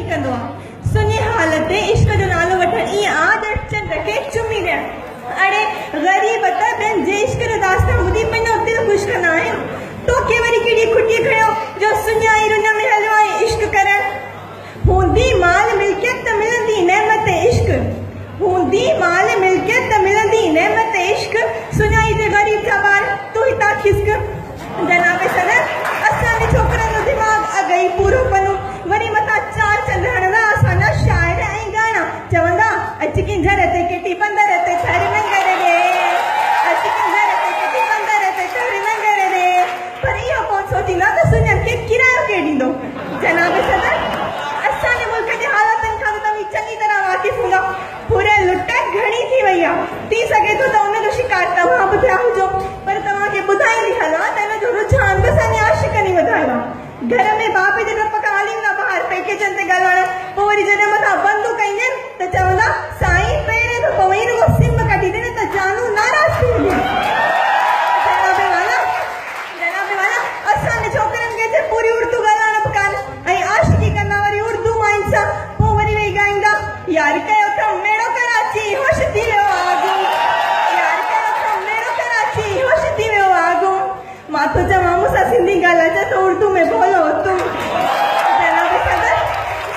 नहीं कंदो सुनी हालत इश्क जो नालो वठण ई आदत चंद रखे चुमी दे अरे गरीब त बेन जे इश्क रो दास्तान बुधी पनो दिल खुश करना है तो के वरी कीड़ी खुटी खयो जो सुन्याई रुना में हलो है इश्क करन होंदी माल मिलकियत त मिलंदी नेमत इश्क होंदी माल मिलकियत त मिलंदी नेमत इश्क सुन्याई ते गरीब जा बार तू ही ता खिसक जनाब सदर असा ने छोकरा नो दिमाग आ गई पूरो पनो वरी मता चार चंद्रहण दा असाना शायर आई गाना चवंदा अचकी झरते केटी बंदर ते थारी नंगर रे अचकी झरते केटी बंदर ते थारी नंगर रे पर यो कौन सोची ना तो सुनन के किरायो के दींदो जनाब सदर असा ने मुल्क जे हालातन खां तमी चंगी तरह वाकिफ हूंदा पूरे लुट घणी थी वई आ थी सके तो उन जो शिकार तव्हां ॿुधिया हुजो पर तव्हां खे ॿुधाईंदी हलां त इन जो रुझान बि असांजे आशिक़नि ई वधायो आहे घर में बाप जे डप खां हली वेंदा ॿाहिरि पैकेजनि ते ॻाल्हाइण पोइ वरी जॾहिं मथां बंदूक ईंदा आहिनि त चवंदा साईं पहिरें दफ़ो वई रुगो सिम कढी ॾे न त जानू नाराज़ थी वेंदी जनाब वाला असांजे छोकिरनि खे हिते पूरी उर्दू ॻाल्हाइण बि कान ऐं आशिक़ी कंदा वरी उर्दू माइन सां पोइ वरी वेही ॻाईंदा यार कयो त मेड़ो कराची होश थी वियो आगू यार कयो त मेड़ो कराची होश थी वियो आगू मां तो चवां मूंसां सिंधी ॻाल्हाए त उर्दू में बोलो तुम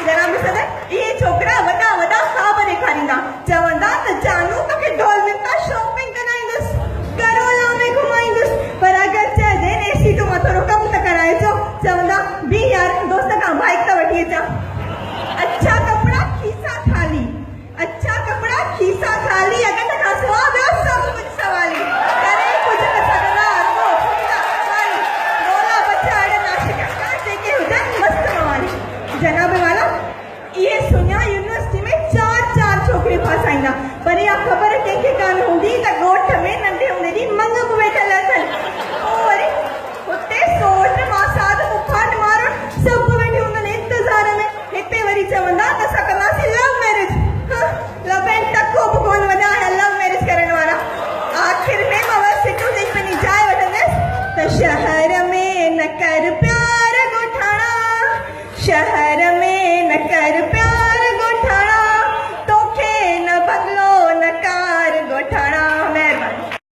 जनाब सदर इहे छोकिरा वॾा वॾा ख़्वाब ॾेखारींदा चवंदा त जानू तोखे ढोल में था शॉपिंग कराईंदुसि करोला में घुमाईंदुसि पर अगरि चइजे एसी तो मां थोरो कमु त कराइजो चवंदा बि यार दोस्त खां बाइक त वठी अचां अच्छा कपिड़ा खीसा थाली अच्छा कपिड़ा खीसा थाली अगरि त खां सवा ॿियो सभु कुझु सवाली करे कुझु न सघंदा अॻो पुठियां वाली रोला बच्चा अहिड़ा नाशिका जेके हुजनि मस्तु मवाली जनाब वाला ये सुनिया यूनिवर्सिटी में चार छोकिरियूं फासाईंदा पर इहा ख़बर कंहिंखे कान हूंदी त ॻोठ में नंढे हूंदे जी मंग बि